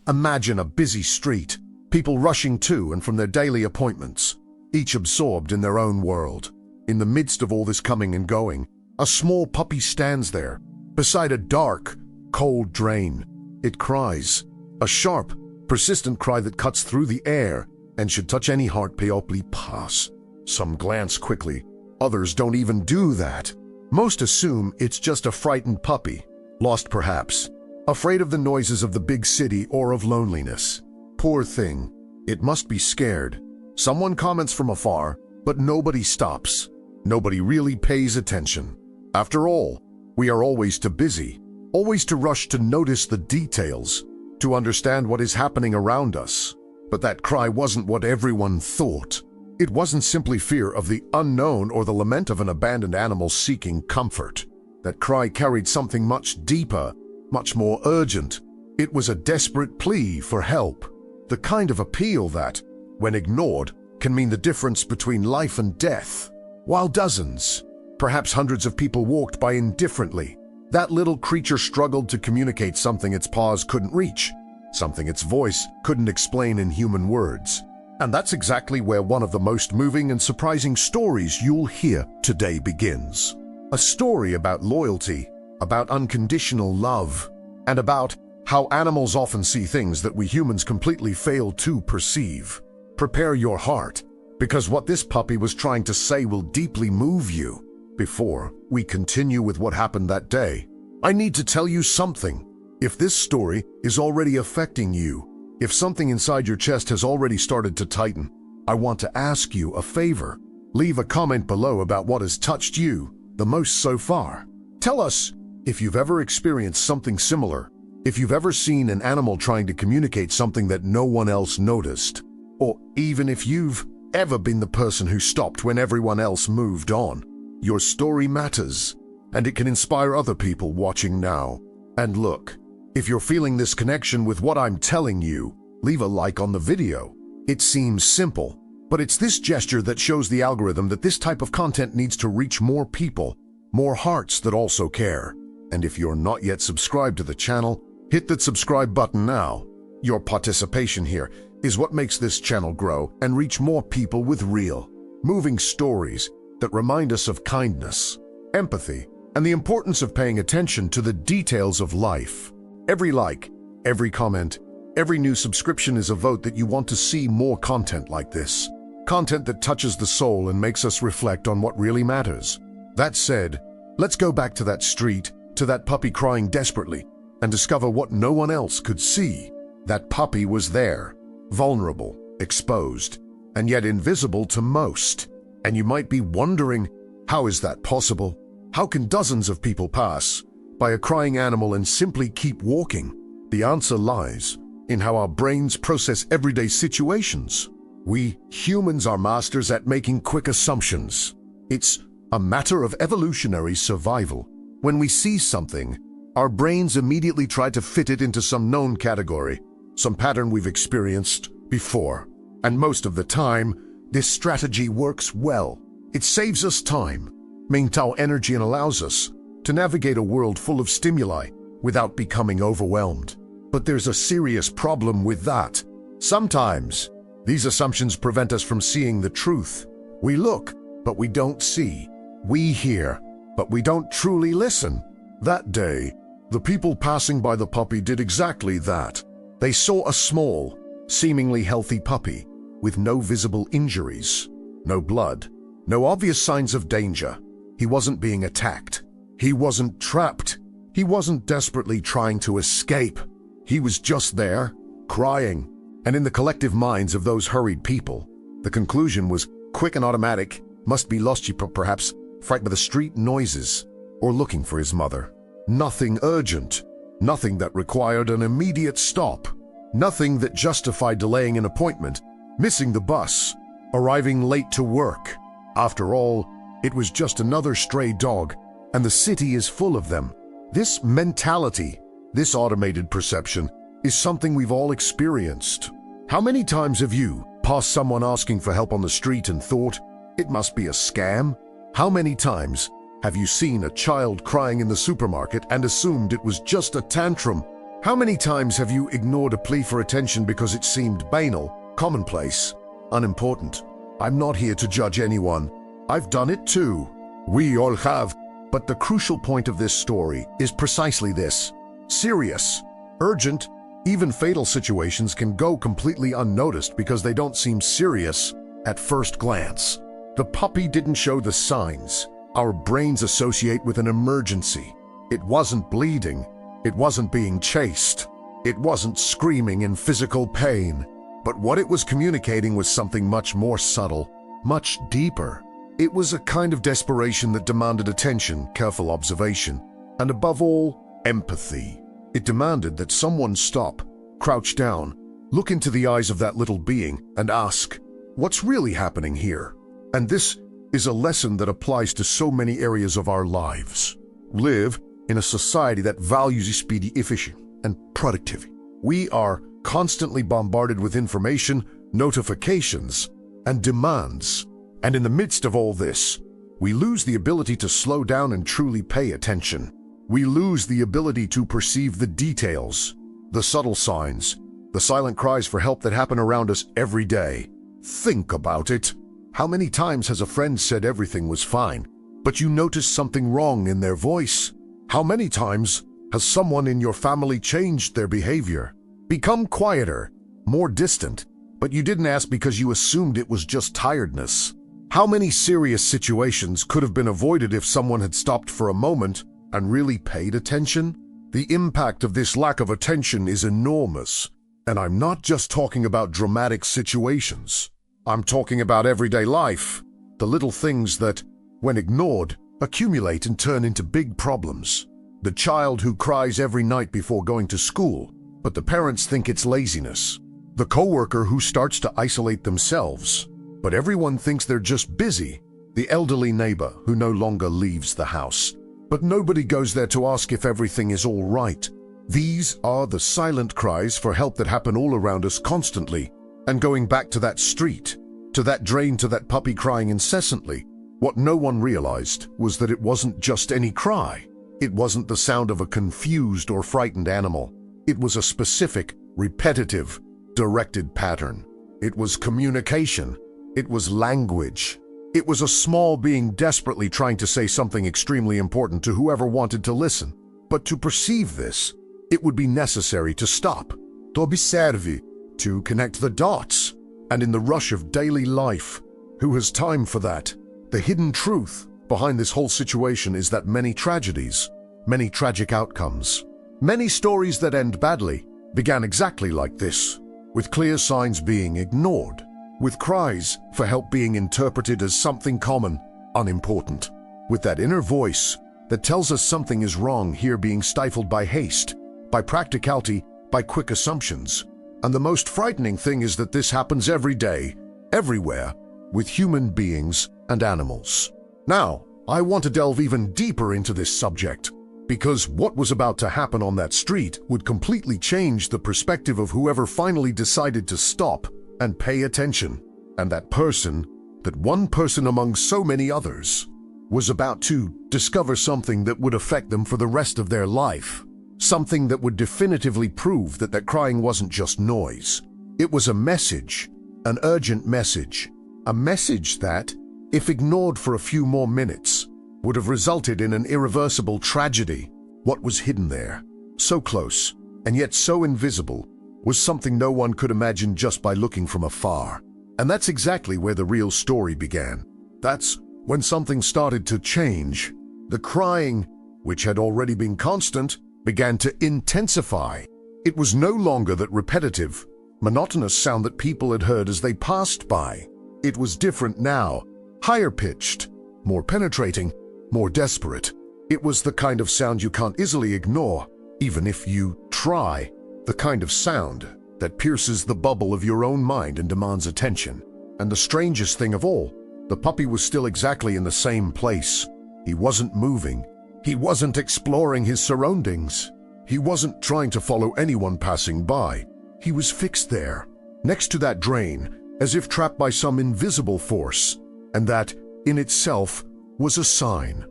Imagine a busy street, people rushing to and from their daily appointments, each absorbed in their own world. In the midst of all this coming and going, a small puppy stands there, beside a dark, cold drain. It cries, a sharp, persistent cry that cuts through the air and should touch any heart Peoply pass. Some glance quickly, others don't even do that. Most assume it's just a frightened puppy, lost perhaps, afraid of the noises of the big city or of loneliness. Poor thing, it must be scared. Someone comments from afar, but nobody stops. Nobody really pays attention. After all, we are always too busy, always to rush to notice the details, to understand what is happening around us. But that cry wasn't what everyone thought. It wasn't simply fear of the unknown or the lament of an abandoned animal seeking comfort. That cry carried something much deeper, much more urgent. It was a desperate plea for help, the kind of appeal that, when ignored, can mean the difference between life and death. While dozens, perhaps hundreds of people walked by indifferently, that little creature struggled to communicate something its paws couldn't reach, something its voice couldn't explain in human words. And that's exactly where one of the most moving and surprising stories you'll hear today begins. A story about loyalty, about unconditional love, and about how animals often see things that we humans completely fail to perceive. Prepare your heart, because what this puppy was trying to say will deeply move you. Before we continue with what happened that day, I need to tell you something. If this story is already affecting you, if something inside your chest has already started to tighten, I want to ask you a favor. Leave a comment below about what has touched you the most so far. Tell us if you've ever experienced something similar, if you've ever seen an animal trying to communicate something that no one else noticed, or even if you've ever been the person who stopped when everyone else moved on. Your story matters, and it can inspire other people watching now. And look, if you're feeling this connection with what I'm telling you, leave a like on the video. It seems simple, but it's this gesture that shows the algorithm that this type of content needs to reach more people, more hearts that also care. And if you're not yet subscribed to the channel, hit that subscribe button now. Your participation here is what makes this channel grow and reach more people with real, moving stories that remind us of kindness, empathy, and the importance of paying attention to the details of life. Every like, every comment, every new subscription is a vote that you want to see more content like this. Content that touches the soul and makes us reflect on what really matters. That said, let's go back to that street, to that puppy crying desperately, and discover what no one else could see. That puppy was there, vulnerable, exposed, and yet invisible to most. And you might be wondering, how is that possible? How can dozens of people pass by a crying animal and simply keep walking? The answer lies in how our brains process everyday situations. We humans are masters at making quick assumptions. It's a matter of evolutionary survival. When we see something, our brains immediately try to fit it into some known category, some pattern we've experienced before. And most of the time, this strategy works well. It saves us time, maintains energy, and allows us to navigate a world full of stimuli without becoming overwhelmed. But there's a serious problem with that. Sometimes, these assumptions prevent us from seeing the truth. We look, but we don't see. We hear, but we don't truly listen. That day, the people passing by the puppy did exactly that. They saw a small, seemingly healthy puppy with no visible injuries, no blood, no obvious signs of danger. He wasn't being attacked. He wasn't trapped. He wasn't desperately trying to escape. He was just there, crying. And in the collective minds of those hurried people, the conclusion was quick and automatic. Must be lost, perhaps frightened by the street noises, or looking for his mother. Nothing urgent, nothing that required an immediate stop, nothing that justified delaying an appointment, missing the bus, arriving late to work. After all, it was just another stray dog, and the city is full of them. This mentality, this automated perception, is something we've all experienced. How many times have you passed someone asking for help on the street and thought, it must be a scam? How many times have you seen a child crying in the supermarket and assumed it was just a tantrum? How many times have you ignored a plea for attention because it seemed banal, commonplace, unimportant? I'm not here to judge anyone. I've done it too. We all have. But the crucial point of this story is precisely this. Serious, urgent, even fatal situations can go completely unnoticed because they don't seem serious at first glance. The puppy didn't show the signs our brains associate with an emergency. It wasn't bleeding. It wasn't being chased. It wasn't screaming in physical pain. But what it was communicating was something much more subtle, much deeper. It was a kind of desperation that demanded attention, careful observation, and above all, empathy. It demanded that someone stop, crouch down, look into the eyes of that little being, and ask, what's really happening here? And this is a lesson that applies to so many areas of our lives. Live in a society that values speedy, efficient, and productivity. We are constantly bombarded with information, notifications, and demands. And in the midst of all this, we lose the ability to slow down and truly pay attention. We lose the ability to perceive the details, the subtle signs, the silent cries for help that happen around us every day. Think about it. How many times has a friend said everything was fine, but you noticed something wrong in their voice? How many times has someone in your family changed their behavior, become quieter, more distant, but you didn't ask because you assumed it was just tiredness? How many serious situations could have been avoided if someone had stopped for a moment and really paid attention? The impact of this lack of attention is enormous. And I'm not just talking about dramatic situations. I'm talking about everyday life, the little things that, when ignored, accumulate and turn into big problems. The child who cries every night before going to school, but the parents think it's laziness. The coworker who starts to isolate themselves, but everyone thinks they're just busy. The elderly neighbor who no longer leaves the house, but nobody goes there to ask if everything is all right. These are the silent cries for help that happen all around us constantly. And going back to that street, to that drain, to that puppy crying incessantly, what no one realized was that it wasn't just any cry. It wasn't the sound of a confused or frightened animal. It was a specific, repetitive, directed pattern. It was communication. It was language. It was a small being desperately trying to say something extremely important to whoever wanted to listen. But to perceive this, it would be necessary to stop, to observe, to connect the dots. And in the rush of daily life, who has time for that? The hidden truth behind this whole situation is that many tragedies, many tragic outcomes, many stories that end badly began exactly like this, with clear signs being ignored, with cries for help being interpreted as something common, unimportant, with that inner voice that tells us something is wrong here being stifled by haste, by practicality, by quick assumptions. And the most frightening thing is that this happens every day, everywhere, with human beings and animals. Now, I want to delve even deeper into this subject, because what was about to happen on that street would completely change the perspective of whoever finally decided to stop and pay attention. And that person, that one person among so many others, was about to discover something that would affect them for the rest of their life. Something that would definitively prove that crying wasn't just noise. It was a message, an urgent message. A message that, if ignored for a few more minutes, would have resulted in an irreversible tragedy. What was hidden there, so close, and yet so invisible, was something no one could imagine just by looking from afar. And that's exactly where the real story began. That's when something started to change. The crying, which had already been constant, began to intensify. It was no longer that repetitive, monotonous sound that people had heard as they passed by. It was different now, higher pitched, more penetrating, more desperate. It was the kind of sound you can't easily ignore, even if you try. The kind of sound that pierces the bubble of your own mind and demands attention. And the strangest thing of all, the puppy was still exactly in the same place. He wasn't moving. He wasn't exploring his surroundings. He wasn't trying to follow anyone passing by. He was fixed there, next to that drain, as if trapped by some invisible force. And that, in itself, was a sign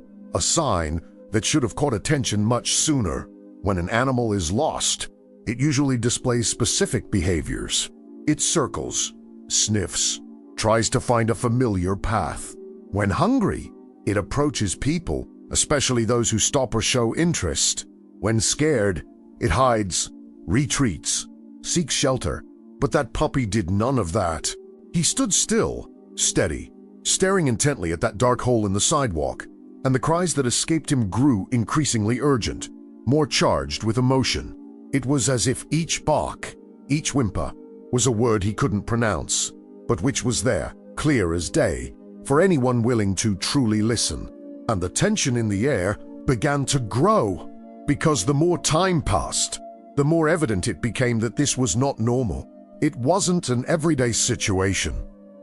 that should have caught attention much sooner. When an animal is lost, It usually displays specific behaviors. It circles, sniffs, tries to find a familiar path. When hungry, it approaches people, especially those who stop or show interest. When scared, it hides, retreats, seeks shelter. But that puppy did none of that. He stood still, steady, staring intently at that dark hole in the sidewalk, and the cries that escaped him grew increasingly urgent, more charged with emotion. It was as if each bark, each whimper, was a word he couldn't pronounce, but which was there, clear as day, for anyone willing to truly listen. And the tension in the air began to grow, because the more time passed, the more evident it became that this was not normal. It wasn't an everyday situation.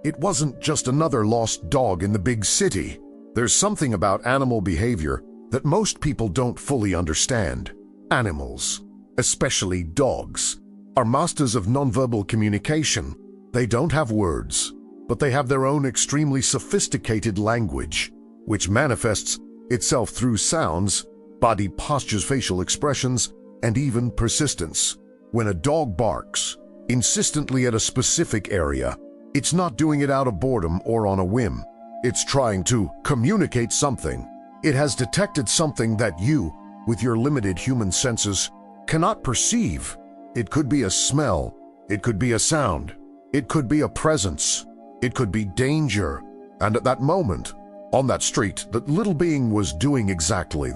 It wasn't just another lost dog in the big city. There's something about animal behavior that most people don't fully understand. Animals, especially dogs, are masters of nonverbal communication. They don't have words, but they have their own extremely sophisticated language, which manifests itself through sounds, body postures, facial expressions, and even persistence. When a dog barks insistently at a specific area, it's not doing it out of boredom or on a whim. It's trying to communicate something. It has detected something that you, with your limited human senses, cannot perceive. It could be a smell, it could be a sound, it could be a presence, it could be danger. And at that moment, on that street, that little being was doing exactly.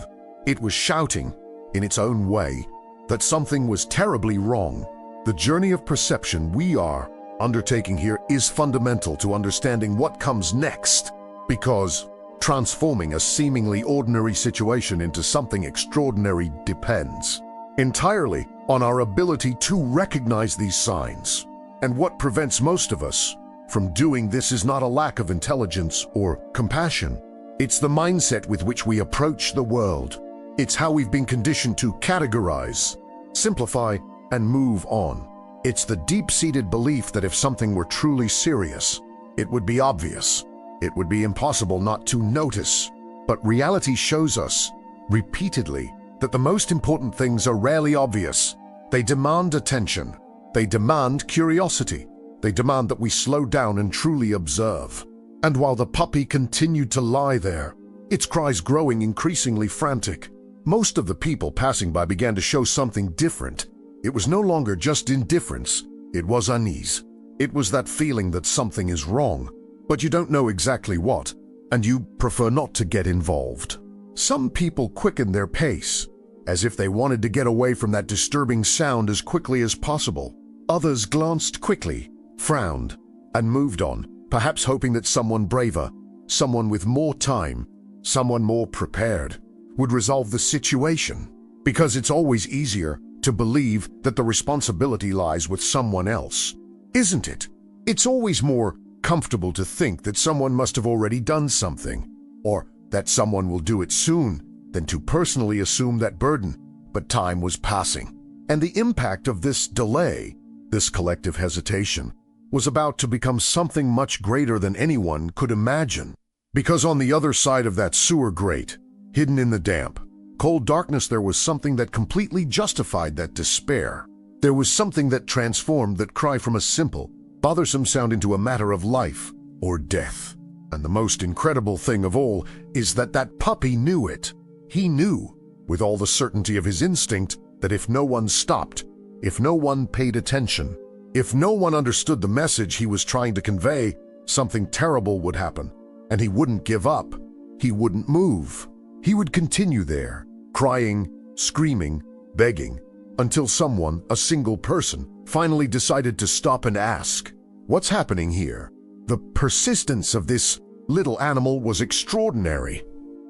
It was shouting, in its own way, that something was terribly wrong. The journey of perception we are undertaking here is fundamental to understanding what comes next, because transforming a seemingly ordinary situation into something extraordinary depends entirely on our ability to recognize these signs. And what prevents most of us from doing this is not a lack of intelligence or compassion. It's the mindset with which we approach the world. It's how we've been conditioned to categorize, simplify, and move on. It's the deep-seated belief that if something were truly serious, it would be obvious. It would be impossible not to notice. But reality shows us, repeatedly, that the most important things are rarely obvious. They demand attention. They demand curiosity. They demand that we slow down and truly observe. And while the puppy continued to lie there, its cries growing increasingly frantic, most of the people passing by began to show something different. It was no longer just indifference. It was unease. It was that feeling that something is wrong, but you don't know exactly what, and you prefer not to get involved. Some people quickened their pace, as if they wanted to get away from that disturbing sound as quickly as possible. Others glanced quickly, frowned, and moved on, perhaps hoping that someone braver, someone with more time, someone more prepared, would resolve the situation. Because it's always easier to believe that the responsibility lies with someone else, isn't it? It's always more comfortable to think that someone must have already done something, or that someone will do it soon, than to personally assume that burden. But time was passing, and the impact of this delay, this collective hesitation, was about to become something much greater than anyone could imagine. Because on the other side of that sewer grate, hidden in the damp, cold darkness, there was something that completely justified that despair. There was something that transformed that cry from a simple, bothersome sound into a matter of life or death. And the most incredible thing of all is that that puppy knew it. He knew, with all the certainty of his instinct, that if no one stopped, if no one paid attention, if no one understood the message he was trying to convey, something terrible would happen. And he wouldn't give up. He wouldn't move. He would continue there, crying, screaming, begging, until someone, a single person, finally decided to stop and ask, "What's happening here?" The persistence of this little animal was extraordinary.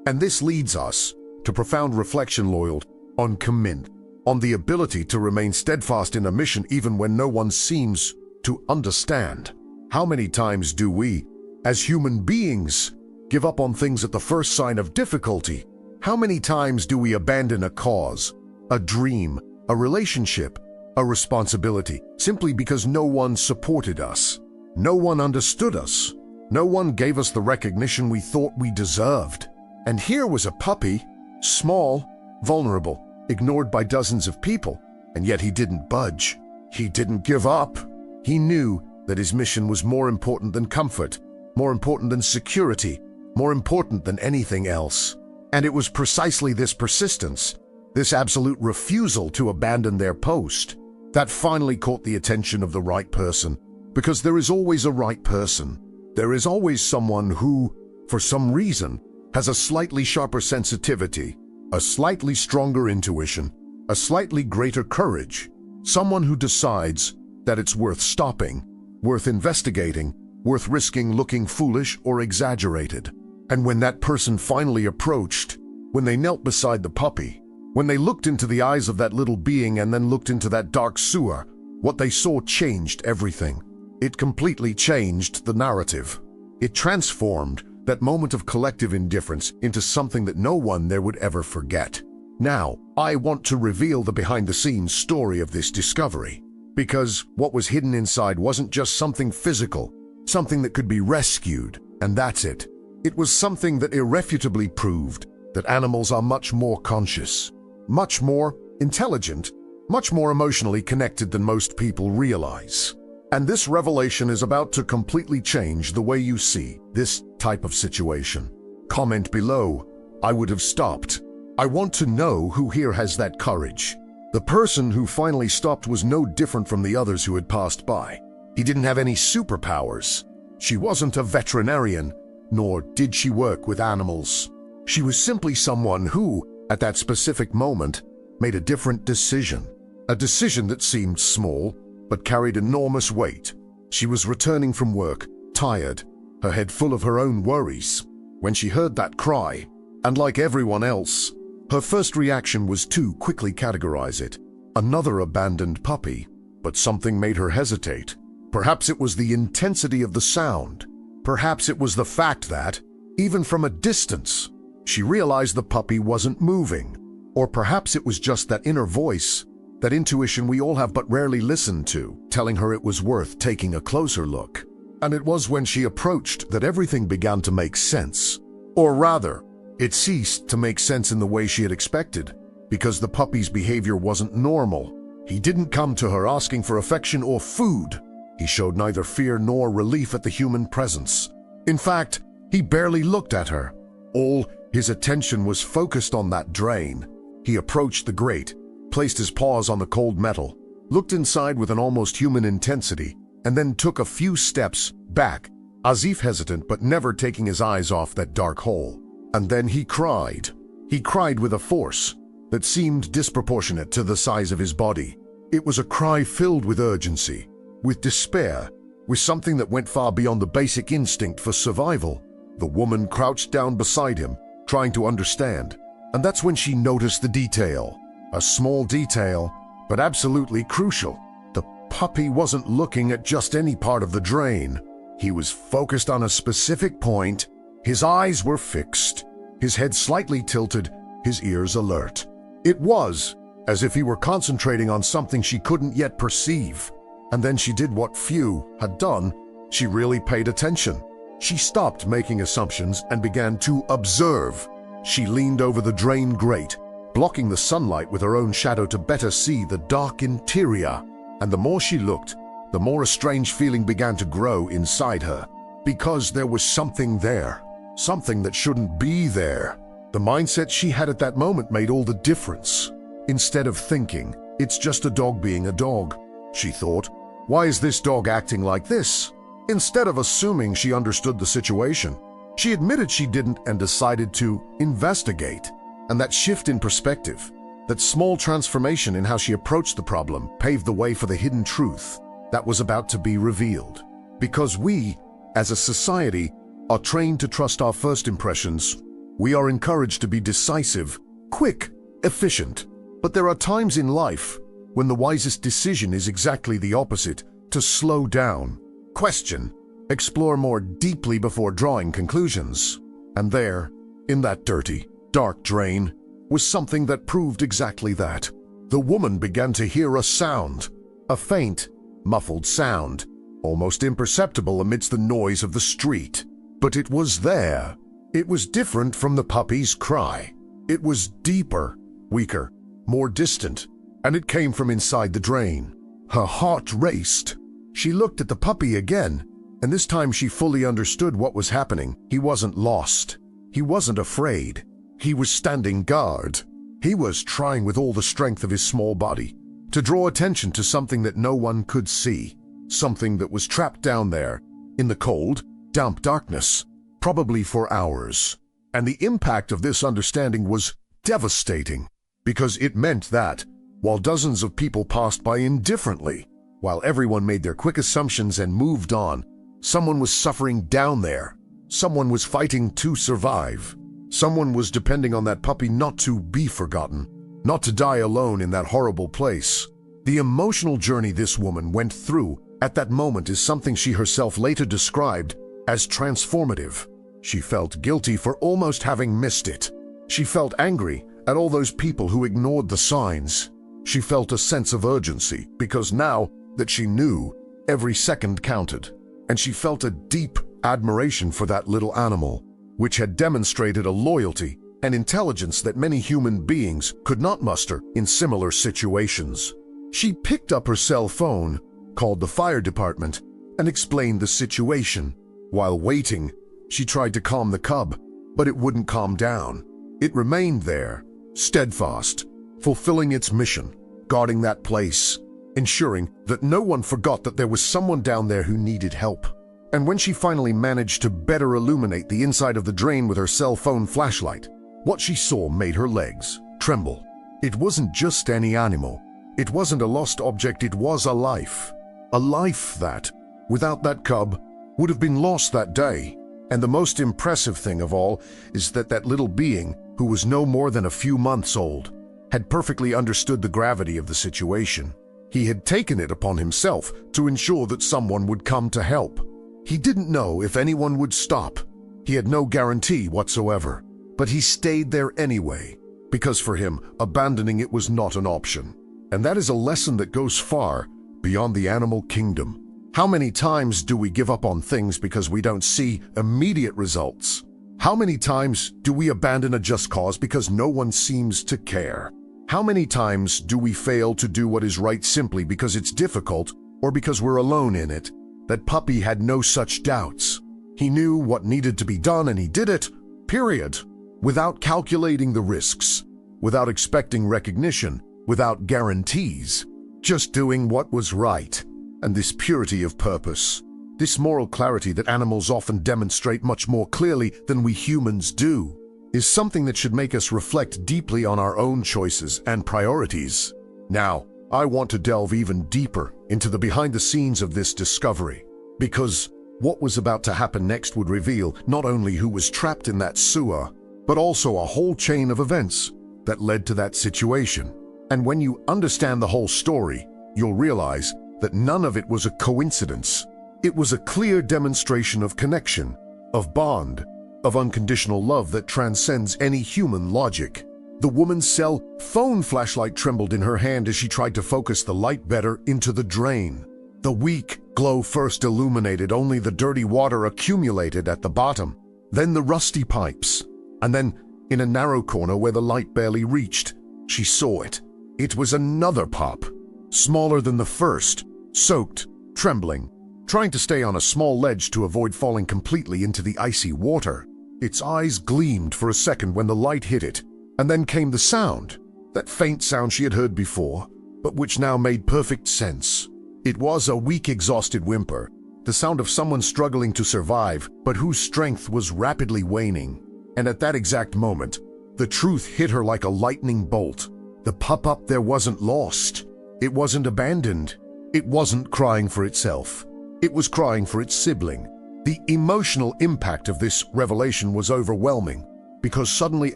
And this leads us to profound reflection loyal on commit, on the ability to remain steadfast in a mission even when no one seems to understand. How many times do we, as human beings, give up on things at the first sign of difficulty? How many times do we abandon a cause, a dream, a relationship, a responsibility, simply because no one supported us? No one understood us. No one gave us the recognition we thought we deserved. And here was a puppy, small, vulnerable, ignored by dozens of people, And yet he didn't budge. He didn't give up. He knew that his mission was more important than comfort, more important than security, more important than anything else. And it was precisely this persistence, this absolute refusal to abandon their post, that finally caught the attention of the right person. Because there is always a right person. There is always someone who, for some reason, has a slightly sharper sensitivity, a slightly stronger intuition, a slightly greater courage. Someone who decides that it's worth stopping, worth investigating, worth risking looking foolish or exaggerated. And when that person finally approached, when they knelt beside the puppy, when they looked into the eyes of that little being and then looked into that dark sewer, what they saw changed everything. It completely changed the narrative. It transformed that moment of collective indifference into something that no one there would ever forget. Now, I want to reveal the behind-the-scenes story of this discovery, because what was hidden inside wasn't just something physical, something that could be rescued, and that's it. It was something that irrefutably proved that animals are much more conscious, much more intelligent, much more emotionally connected than most people realize. And this revelation is about to completely change the way you see this type of situation. Comment below. I would have stopped. I want to know who here has that courage. The person who finally stopped was no different from the others who had passed by. He didn't have any superpowers. She wasn't a veterinarian, nor did she work with animals. She was simply someone who, at that specific moment, made a different decision. A decision that seemed small, but carried enormous weight. She was returning from work, tired, her head full of her own worries, when she heard that cry. And like everyone else, her first reaction was to quickly categorize it. Another abandoned puppy, but something made her hesitate. Perhaps it was the intensity of the sound. Perhaps it was the fact that, even from a distance, she realized the puppy wasn't moving. Or perhaps it was just that inner voice, that intuition we all have but rarely listen to, telling her it was worth taking a closer look. And it was when she approached that everything began to make sense. Or rather, it ceased to make sense in the way she had expected, because the puppy's behavior wasn't normal. He didn't come to her asking for affection or food. He showed neither fear nor relief at the human presence. In fact, he barely looked at her. All his attention was focused on that drain. He approached the grate, placed his paws on the cold metal, looked inside with an almost human intensity, and then took a few steps back, as if hesitant but never taking his eyes off that dark hole. And then he cried. He cried with a force that seemed disproportionate to the size of his body. It was a cry filled with urgency, with despair, with something that went far beyond the basic instinct for survival. The woman crouched down beside him, trying to understand, and that's when she noticed the detail. A small detail, but absolutely crucial. The puppy wasn't looking at just any part of the drain. He was focused on a specific point. His eyes were fixed, his head slightly tilted, his ears alert. It was as if he were concentrating on something she couldn't yet perceive. And then she did what few had done. She really paid attention. She stopped making assumptions and began to observe. She leaned over the drain grate, blocking the sunlight with her own shadow to better see the dark interior. And the more she looked, the more a strange feeling began to grow inside her. Because there was something there, something that shouldn't be there. The mindset she had at that moment made all the difference. Instead of thinking, it's just a dog being a dog, she thought, why is this dog acting like this? Instead of assuming she understood the situation, she admitted she didn't and decided to investigate. And that shift in perspective, that small transformation in how she approached the problem, paved the way for the hidden truth that was about to be revealed. Because we, as a society, are trained to trust our first impressions. We are encouraged to be decisive, quick, efficient. But there are times in life when the wisest decision is exactly the opposite: to slow down, question, explore more deeply before drawing conclusions. And there, in that dirty, dark drain, was something that proved exactly that. The woman began to hear a sound, a faint, muffled sound, almost imperceptible amidst the noise of the street. But it was there. It was different from the puppy's cry. It was deeper, weaker, more distant, and it came from inside the drain. Her heart raced. She looked at the puppy again, and this time she fully understood what was happening. He wasn't lost. He wasn't afraid. He was standing guard. He was trying with all the strength of his small body to draw attention to something that no one could see, something that was trapped down there in the cold, damp darkness, probably for hours. And the impact of this understanding was devastating, because it meant that, while dozens of people passed by indifferently, while everyone made their quick assumptions and moved on, someone was suffering down there. Someone was fighting to survive. Someone was depending on that puppy not to be forgotten, not to die alone in that horrible place. The emotional journey this woman went through at that moment is something she herself later described as transformative. She felt guilty for almost having missed it. She felt angry at all those people who ignored the signs. She felt a sense of urgency because now that she knew, every second counted. And she felt a deep admiration for that little animal, which had demonstrated a loyalty and intelligence that many human beings could not muster in similar situations. She picked up her cell phone, called the fire department, and explained the situation. While waiting, she tried to calm the cub, but it wouldn't calm down. It remained there, steadfast, fulfilling its mission, guarding that place, ensuring that no one forgot that there was someone down there who needed help. And when she finally managed to better illuminate the inside of the drain with her cell phone flashlight, what she saw made her legs tremble. It wasn't just any animal. It wasn't a lost object, it was a life. A life that, without that cub, would have been lost that day. And the most impressive thing of all is that that little being, who was no more than a few months old, had perfectly understood the gravity of the situation. He had taken it upon himself to ensure that someone would come to help. He didn't know if anyone would stop. He had no guarantee whatsoever. But he stayed there anyway, because for him, abandoning it was not an option. And that is a lesson that goes far beyond the animal kingdom. How many times do we give up on things because we don't see immediate results? How many times do we abandon a just cause because no one seems to care? How many times do we fail to do what is right simply because it's difficult or because we're alone in it? That puppy had no such doubts. He knew what needed to be done and he did it, period. Without calculating the risks, without expecting recognition, without guarantees, just doing what was right. And this purity of purpose, this moral clarity that animals often demonstrate much more clearly than we humans do, is something that should make us reflect deeply on our own choices and priorities. Now, I want to delve even deeper into the behind the scenes of this discovery, because what was about to happen next would reveal not only who was trapped in that sewer, but also a whole chain of events that led to that situation. And when you understand the whole story, you'll realize that none of it was a coincidence. It was a clear demonstration of connection, of bond, of unconditional love that transcends any human logic. The woman's cell phone flashlight trembled in her hand as she tried to focus the light better into the drain. The weak glow first illuminated only the dirty water accumulated at the bottom, then the rusty pipes, and then, in a narrow corner where the light barely reached, she saw it. It was another pup, smaller than the first, soaked, trembling, trying to stay on a small ledge to avoid falling completely into the icy water. Its eyes gleamed for a second when the light hit it, and then came the sound, that faint sound she had heard before, but which now made perfect sense. It was a weak, exhausted whimper, the sound of someone struggling to survive, but whose strength was rapidly waning. And at that exact moment, the truth hit her like a lightning bolt. The pup up there wasn't lost. It wasn't abandoned. It wasn't crying for itself. It was crying for its sibling. The emotional impact of this revelation was overwhelming, because suddenly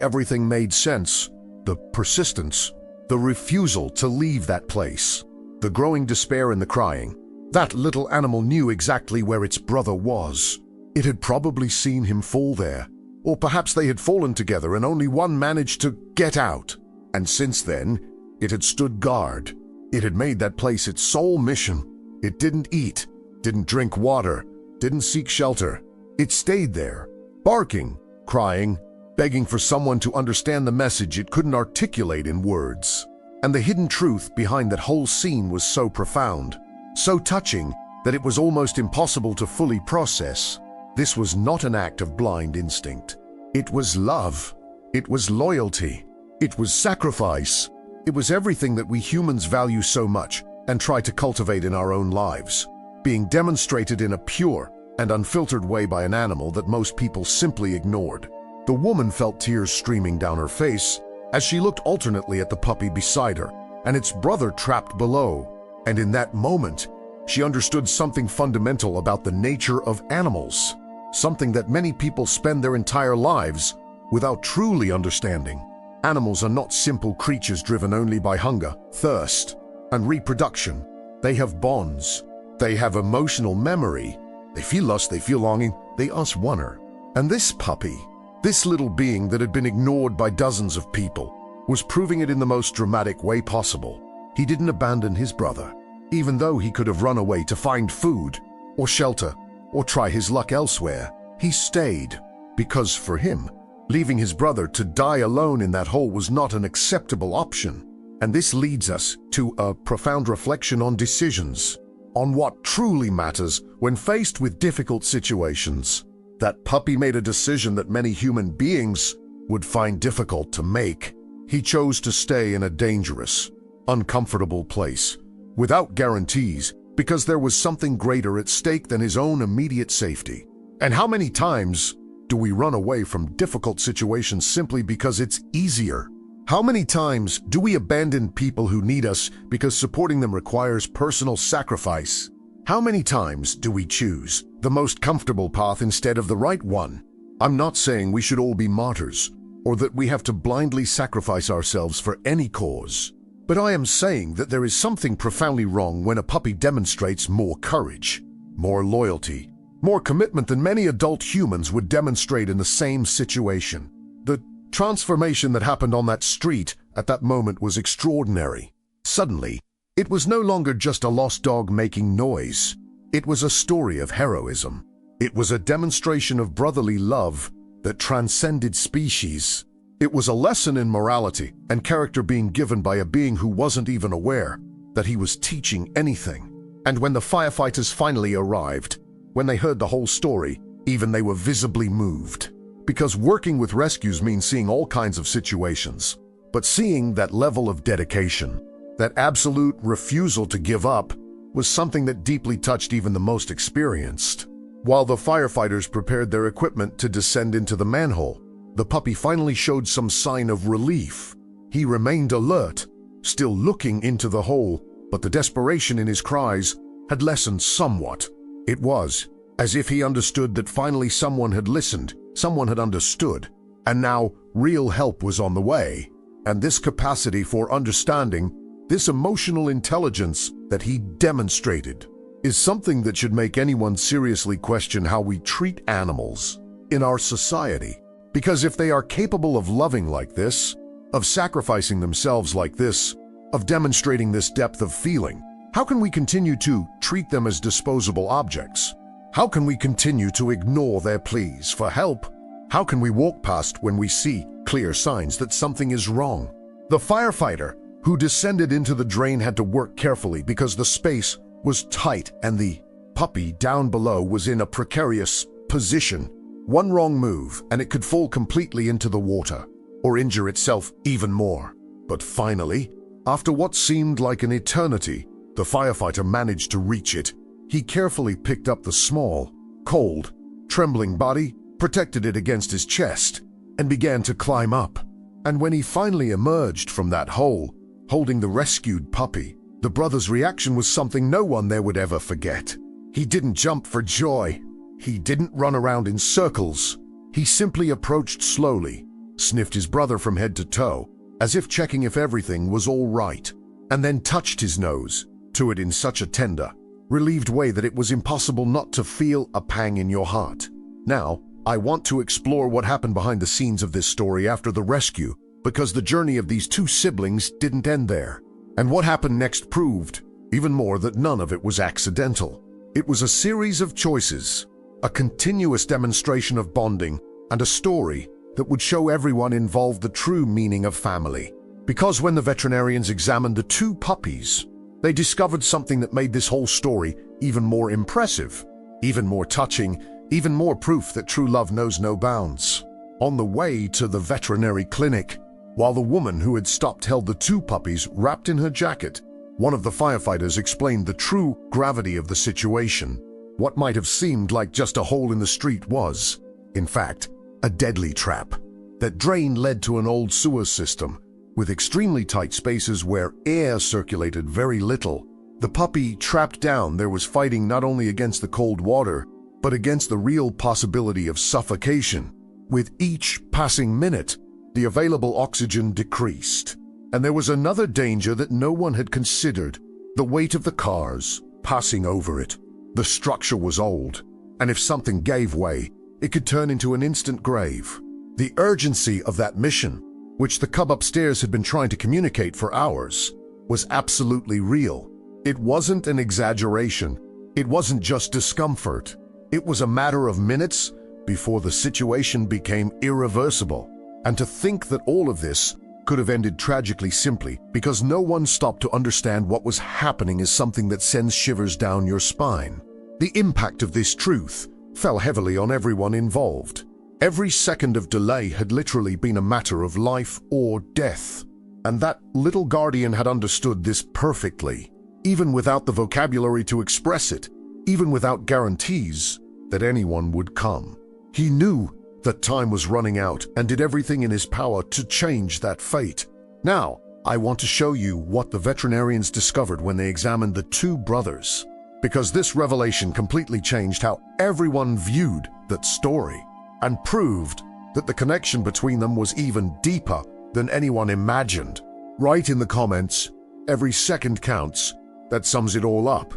everything made sense. The persistence, the refusal to leave that place, the growing despair in the crying. That little animal knew exactly where its brother was. It had probably seen him fall there, or perhaps they had fallen together and only one managed to get out. And since then, it had stood guard. It had made that place its sole mission. It didn't eat, didn't drink water, didn't seek shelter. It stayed there, barking, crying, begging for someone to understand the message it couldn't articulate in words. And the hidden truth behind that whole scene was so profound, so touching, that it was almost impossible to fully process. This was not an act of blind instinct. It was love. It was loyalty. It was sacrifice. It was everything that we humans value so much and try to cultivate in our own lives, being demonstrated in a pure and unfiltered way by an animal that most people simply ignored. The woman felt tears streaming down her face as she looked alternately at the puppy beside her and its brother trapped below. And in that moment, she understood something fundamental about the nature of animals, something that many people spend their entire lives without truly understanding. Animals are not simple creatures driven only by hunger, thirst, and reproduction. They have bonds. They have emotional memory. They feel lust, they feel longing, they us wonder. And this puppy, this little being that had been ignored by dozens of people, was proving it in the most dramatic way possible. He didn't abandon his brother, even though he could have run away to find food, or shelter, or try his luck elsewhere. He stayed, because for him, leaving his brother to die alone in that hole was not an acceptable option. And this leads us to a profound reflection on decisions, on what truly matters when faced with difficult situations. That puppy made a decision that many human beings would find difficult to make. He chose to stay in a dangerous, uncomfortable place, without guarantees, because there was something greater at stake than his own immediate safety. And how many times do we run away from difficult situations simply because it's easier? How many times do we abandon people who need us because supporting them requires personal sacrifice? How many times do we choose the most comfortable path instead of the right one? I'm not saying we should all be martyrs, or that we have to blindly sacrifice ourselves for any cause. But I am saying that there is something profoundly wrong when a puppy demonstrates more courage, more loyalty, more commitment than many adult humans would demonstrate in the same situation. The transformation that happened on that street at that moment was extraordinary. Suddenly, it was no longer just a lost dog making noise. It was a story of heroism. It was a demonstration of brotherly love that transcended species. It was a lesson in morality and character being given by a being who wasn't even aware that he was teaching anything. And when the firefighters finally arrived, when they heard the whole story, even they were visibly moved. Because working with rescues means seeing all kinds of situations, but seeing that level of dedication, that absolute refusal to give up, was something that deeply touched even the most experienced. While the firefighters prepared their equipment to descend into the manhole, the puppy finally showed some sign of relief. He remained alert, still looking into the hole, but the desperation in his cries had lessened somewhat. It was as if he understood that finally someone had listened, someone had understood, and now real help was on the way. And this capacity for understanding, this emotional intelligence that he demonstrated, is something that should make anyone seriously question how we treat animals in our society. Because if they are capable of loving like this, of sacrificing themselves like this, of demonstrating this depth of feeling, how can we continue to treat them as disposable objects? How can we continue to ignore their pleas for help? How can we walk past when we see clear signs that something is wrong? The firefighter who descended into the drain had to work carefully because the space was tight and the puppy down below was in a precarious position. One wrong move and it could fall completely into the water or injure itself even more. But finally, after what seemed like an eternity, the firefighter managed to reach it. He carefully picked up the small, cold, trembling body, protected it against his chest, and began to climb up. And when he finally emerged from that hole, holding the rescued puppy, the brother's reaction was something no one there would ever forget. He didn't jump for joy. He didn't run around in circles. He simply approached slowly, sniffed his brother from head to toe, as if checking if everything was all right, and then touched his nose to it in such a tender, relieved way that it was impossible not to feel a pang in your heart. Now, I want to explore what happened behind the scenes of this story after the rescue, because the journey of these two siblings didn't end there. And what happened next proved, even more, that none of it was accidental. It was a series of choices, a continuous demonstration of bonding, and a story that would show everyone involved the true meaning of family. Because when the veterinarians examined the two puppies, they discovered something that made this whole story even more impressive, even more touching, even more proof that true love knows no bounds. On the way to the veterinary clinic, while the woman who had stopped held the two puppies wrapped in her jacket, one of the firefighters explained the true gravity of the situation. What might have seemed like just a hole in the street was, in fact, a deadly trap. That drain led to an old sewer system, with extremely tight spaces where air circulated very little. The puppy trapped down there was fighting not only against the cold water, but against the real possibility of suffocation. With each passing minute, the available oxygen decreased. And there was another danger that no one had considered: the weight of the cars passing over it. The structure was old, and if something gave way, it could turn into an instant grave. The urgency of that mission, which the cub upstairs had been trying to communicate for hours, was absolutely real. It wasn't an exaggeration. It wasn't just discomfort. It was a matter of minutes before the situation became irreversible. And to think that all of this could have ended tragically simply because no one stopped to understand what was happening is something that sends shivers down your spine. The impact of this truth fell heavily on everyone involved. Every second of delay had literally been a matter of life or death. And that little guardian had understood this perfectly, even without the vocabulary to express it, even without guarantees that anyone would come. He knew that time was running out and did everything in his power to change that fate. Now, I want to show you what the veterinarians discovered when they examined the two brothers, because this revelation completely changed how everyone viewed that story and proved that the connection between them was even deeper than anyone imagined. Write in the comments, "Every second counts." That sums it all up.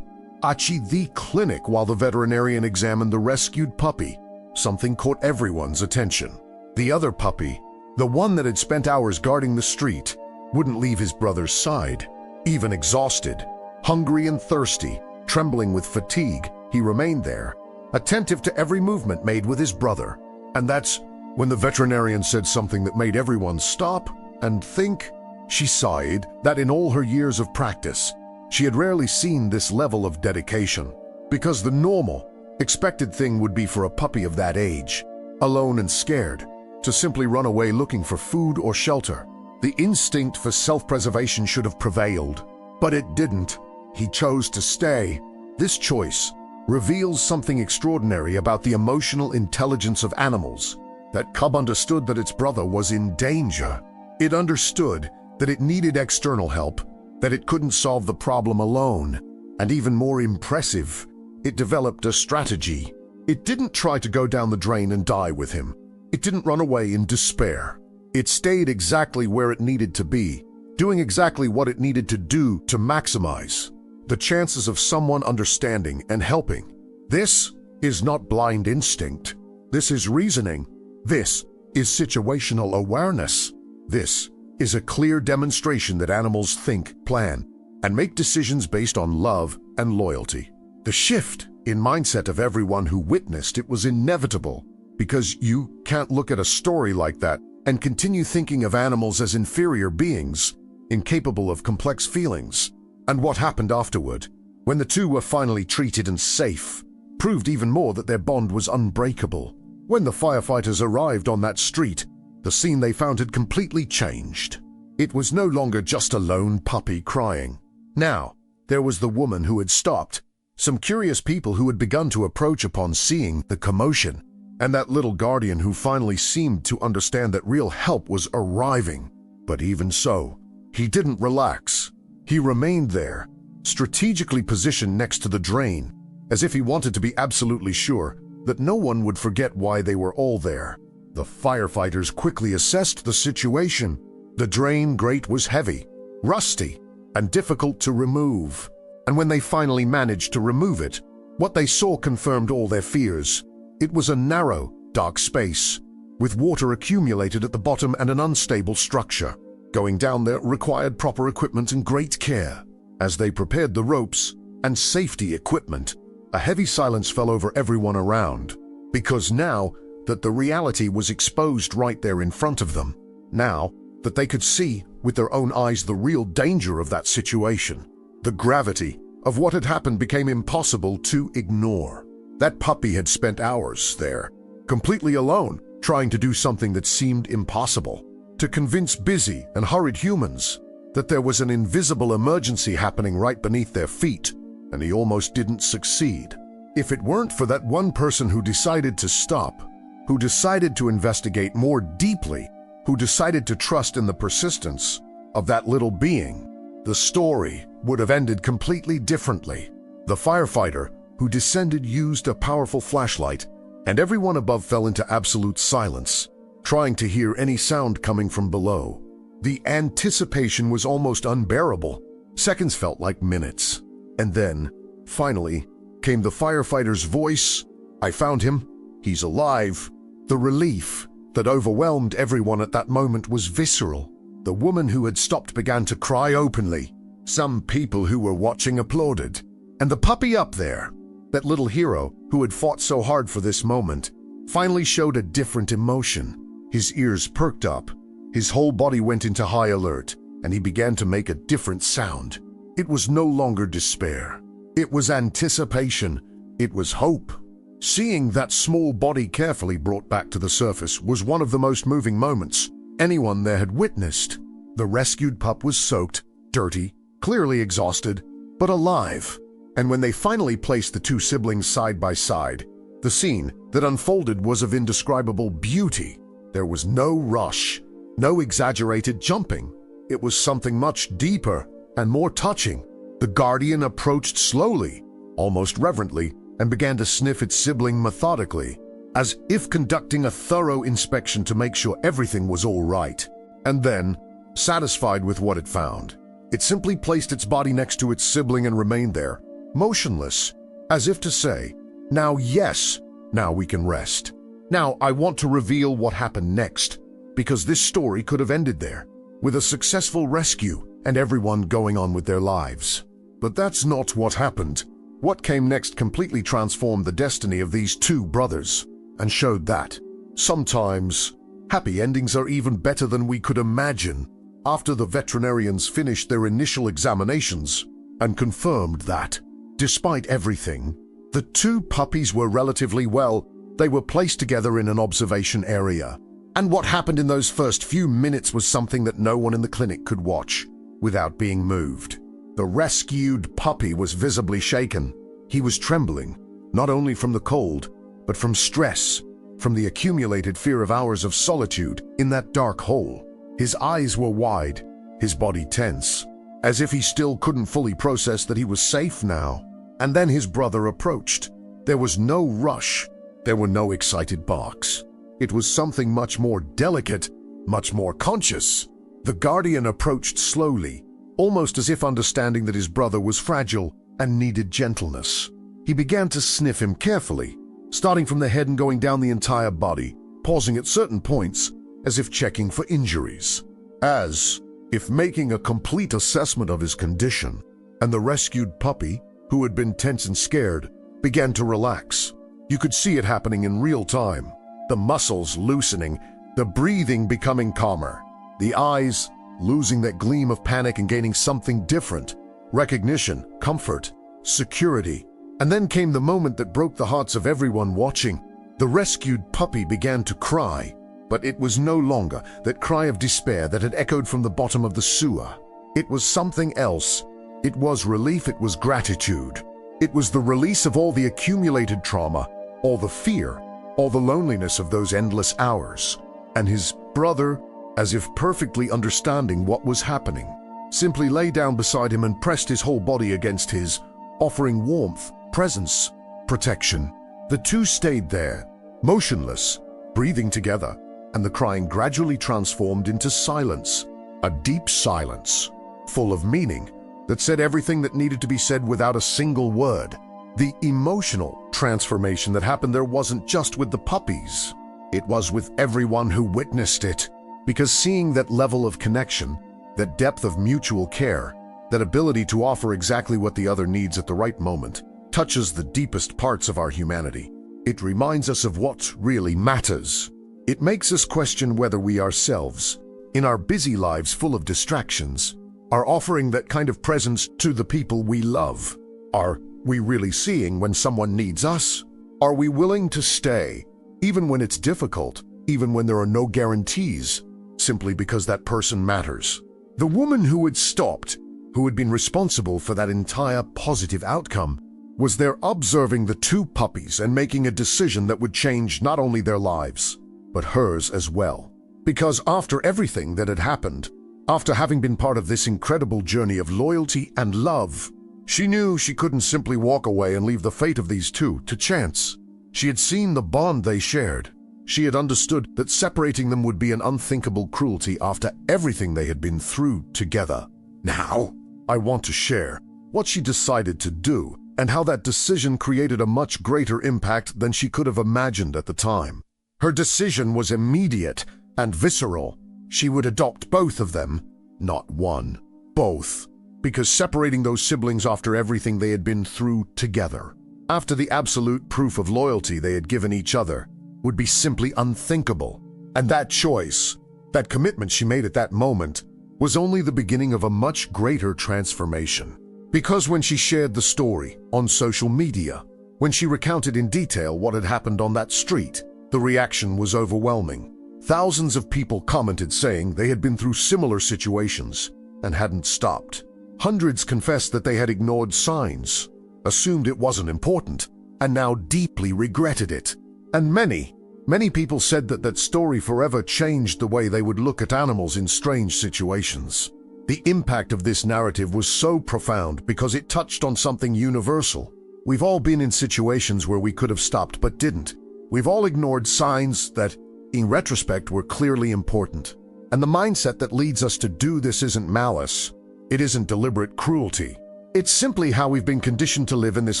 Achi the clinic while the veterinarian examined the rescued puppy. Something caught everyone's attention. The other puppy, the one that had spent hours guarding the street, wouldn't leave his brother's side. Even exhausted, hungry and thirsty, trembling with fatigue, he remained there, attentive to every movement made with his brother. And that's when the veterinarian said something that made everyone stop and think. She sighed that in all her years of practice, she had rarely seen this level of dedication, because the normal, expected thing would be for a puppy of that age, alone and scared, to simply run away looking for food or shelter. The instinct for self-preservation should have prevailed, but it didn't. He chose to stay. This choice reveals something extraordinary about the emotional intelligence of animals. That cub understood that its brother was in danger. It understood that it needed external help, that it couldn't solve the problem alone. And even more impressive, it developed a strategy. It didn't try to go down the drain and die with him. It didn't run away in despair. It stayed exactly where it needed to be, doing exactly what it needed to do to maximize the chances of someone understanding and helping. This is not blind instinct. This is reasoning. This is situational awareness. This is a clear demonstration that animals think, plan, and make decisions based on love and loyalty. The shift in mindset of everyone who witnessed it was inevitable, because you can't look at a story like that and continue thinking of animals as inferior beings, incapable of complex feelings. And what happened afterward, when the two were finally treated and safe, proved even more that their bond was unbreakable. When the firefighters arrived on that street, the scene they found had completely changed. It was no longer just a lone puppy crying. Now, there was the woman who had stopped, some curious people who had begun to approach upon seeing the commotion, and that little guardian who finally seemed to understand that real help was arriving. But even so, he didn't relax. He remained there, strategically positioned next to the drain, as if he wanted to be absolutely sure that no one would forget why they were all there. The firefighters quickly assessed the situation. The drain grate was heavy, rusty, and difficult to remove. And when they finally managed to remove it, what they saw confirmed all their fears. It was a narrow, dark space, with water accumulated at the bottom and an unstable structure. Going down there required proper equipment and great care. As they prepared the ropes and safety equipment, a heavy silence fell over everyone around, because now that the reality was exposed right there in front of them, now that they could see with their own eyes the real danger of that situation. The gravity of what had happened became impossible to ignore. That puppy had spent hours there, completely alone, trying to do something that seemed impossible, to convince busy and hurried humans that there was an invisible emergency happening right beneath their feet, and he almost didn't succeed. If it weren't for that one person who decided to stop, who decided to investigate more deeply, who decided to trust in the persistence of that little being, the story would have ended completely differently. The firefighter who descended used a powerful flashlight, and everyone above fell into absolute silence, trying to hear any sound coming from below. The anticipation was almost unbearable. Seconds felt like minutes. And then, finally, came the firefighter's voice. "I found him. He's alive." The relief that overwhelmed everyone at that moment was visceral. The woman who had stopped began to cry openly. Some people who were watching applauded. And the puppy up there, that little hero who had fought so hard for this moment, finally showed a different emotion. His ears perked up, his whole body went into high alert, and he began to make a different sound. It was no longer despair. It was anticipation. It was hope. Seeing that small body carefully brought back to the surface was one of the most moving moments anyone there had witnessed. The rescued pup was soaked, dirty, clearly exhausted, but alive. And when they finally placed the two siblings side by side, the scene that unfolded was of indescribable beauty. There was no rush, no exaggerated jumping. It was something much deeper and more touching. The guardian approached slowly, almost reverently, and began to sniff its sibling methodically, as if conducting a thorough inspection to make sure everything was all right. And then, satisfied with what it found, it simply placed its body next to its sibling and remained there, motionless, as if to say, "Now, yes, now we can rest. Now I want to reveal what happened next, because this story could have ended there, with a successful rescue and everyone going on with their lives." But that's not what happened. What came next completely transformed the destiny of these two brothers and showed that sometimes happy endings are even better than we could imagine. After the veterinarians finished their initial examinations and confirmed that, despite everything, the two puppies were relatively well, they were placed together in an observation area. And what happened in those first few minutes was something that no one in the clinic could watch without being moved. The rescued puppy was visibly shaken. He was trembling, not only from the cold, but from stress, from the accumulated fear of hours of solitude in that dark hole. His eyes were wide, his body tense, as if he still couldn't fully process that he was safe now. And then his brother approached. There was no rush. There were no excited barks. It was something much more delicate, much more conscious. The guardian approached slowly, almost as if understanding that his brother was fragile and needed gentleness. He began to sniff him carefully, starting from the head and going down the entire body, pausing at certain points as if checking for injuries, as if making a complete assessment of his condition. And the rescued puppy, who had been tense and scared, began to relax. You could see it happening in real time, the muscles loosening, the breathing becoming calmer, the eyes losing that gleam of panic and gaining something different, recognition, comfort, security. And then came the moment that broke the hearts of everyone watching. The rescued puppy began to cry, but it was no longer that cry of despair that had echoed from the bottom of the sewer. It was something else. It was relief, it was gratitude. It was the release of all the accumulated trauma, all the fear, all the loneliness of those endless hours. And his brother, as if perfectly understanding what was happening, simply lay down beside him and pressed his whole body against his, offering warmth, presence, protection. The two stayed there, motionless, breathing together, and the crying gradually transformed into silence, a deep silence, full of meaning, that said everything that needed to be said without a single word. The emotional transformation that happened there wasn't just with the puppies. It was with everyone who witnessed it, because seeing that level of connection, that depth of mutual care, that ability to offer exactly what the other needs at the right moment, touches the deepest parts of our humanity. It reminds us of what really matters. It makes us question whether we ourselves in our busy lives full of distractions, are offering that kind of presence to the people we love. Are we really seeing when someone needs us? Are we willing to stay, even when it's difficult, even when there are no guarantees, simply because that person matters? The woman who had stopped, who had been responsible for that entire positive outcome, was there observing the two puppies and making a decision that would change not only their lives, but hers as well. Because after everything that had happened, after having been part of this incredible journey of loyalty and love, she knew she couldn't simply walk away and leave the fate of these two to chance. She had seen the bond they shared. She had understood that separating them would be an unthinkable cruelty after everything they had been through together. Now, I want to share what she decided to do and how that decision created a much greater impact than she could have imagined at the time. Her decision was immediate and visceral. She would adopt both of them, not one, both, because separating those siblings after everything they had been through together, after the absolute proof of loyalty they had given each other, would be simply unthinkable. And that choice, that commitment she made at that moment, was only the beginning of a much greater transformation. Because when she shared the story on social media, when she recounted in detail what had happened on that street, the reaction was overwhelming. Thousands of people commented saying they had been through similar situations and hadn't stopped. Hundreds confessed that they had ignored signs, assumed it wasn't important, and now deeply regretted it. And many people said that that story forever changed the way they would look at animals in strange situations. The impact of this narrative was so profound because it touched on something universal. We've all been in situations where we could have stopped but didn't. We've all ignored signs that, in retrospect, were clearly important. And the mindset that leads us to do this isn't malice. It isn't deliberate cruelty. It's simply how we've been conditioned to live in this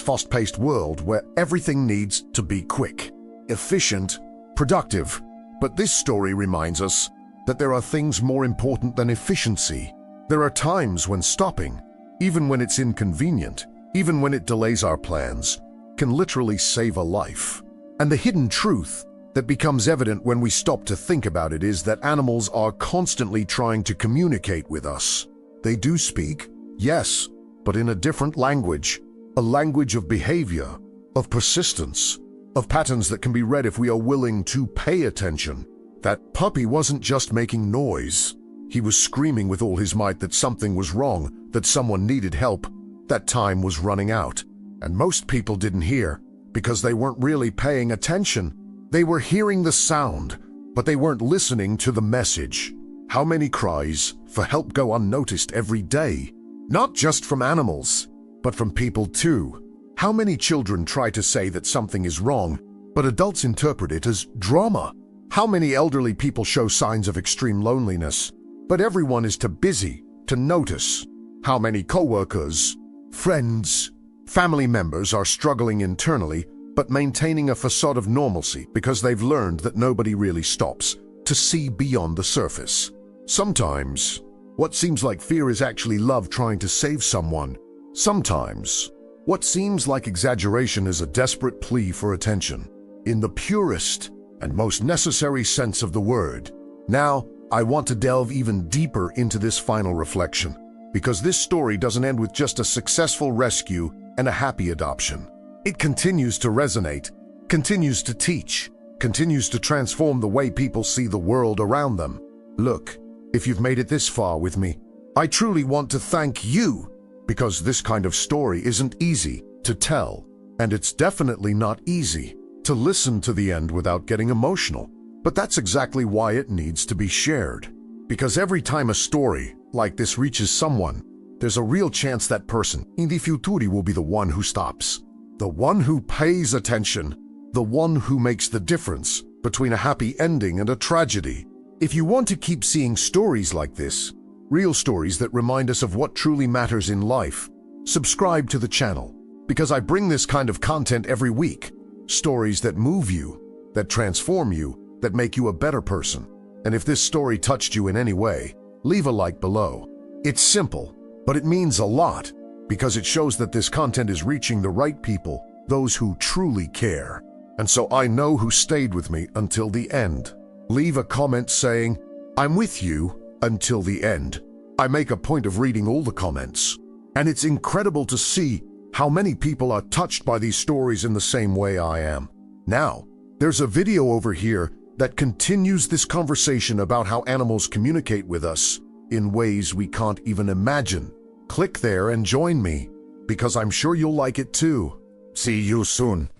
fast-paced world where everything needs to be quick, efficient, productive. But this story reminds us that there are things more important than efficiency. There are times when stopping, even when it's inconvenient, even when it delays our plans, can literally save a life. And the hidden truth that becomes evident when we stop to think about it is that animals are constantly trying to communicate with us. They do speak, yes, but in a different language, a language of behavior, of persistence, of patterns that can be read if we are willing to pay attention. That puppy wasn't just making noise. He was screaming with all his might that something was wrong, that someone needed help, that time was running out. And most people didn't hear because they weren't really paying attention. They were hearing the sound, but they weren't listening to the message. How many cries for help go unnoticed every day? Not just from animals, but from people too. How many children try to say that something is wrong, but adults interpret it as drama? How many elderly people show signs of extreme loneliness, but everyone is too busy to notice? How many coworkers, friends, family members are struggling internally, but maintaining a facade of normalcy because they've learned that nobody really stops to see beyond the surface? Sometimes, what seems like fear is actually love trying to save someone. Sometimes, what seems like exaggeration is a desperate plea for attention, in the purest and most necessary sense of the word. Now, I want to delve even deeper into this final reflection, because this story doesn't end with just a successful rescue and a happy adoption. It continues to resonate, continues to teach, continues to transform the way people see the world around them. Look, if you've made it this far with me, I truly want to thank you, because this kind of story isn't easy to tell, and it's definitely not easy to listen to the end without getting emotional. But that's exactly why it needs to be shared. Because every time a story like this reaches someone, there's a real chance that person in the future will be the one who stops. The one who pays attention, the one who makes the difference between a happy ending and a tragedy. If you want to keep seeing stories like this, real stories that remind us of what truly matters in life, subscribe to the channel, because I bring this kind of content every week. Stories that move you, that transform you, that make you a better person. And if this story touched you in any way, leave a like below. It's simple, but it means a lot, because it shows that this content is reaching the right people, those who truly care. And so I know who stayed with me until the end. Leave a comment saying, "I'm with you," until the end. I make a point of reading all the comments, and it's incredible to see how many people are touched by these stories in the same way I am. Now, there's a video over here that continues this conversation about how animals communicate with us in ways we can't even imagine. Click there and join me, because I'm sure you'll like it too. See you soon.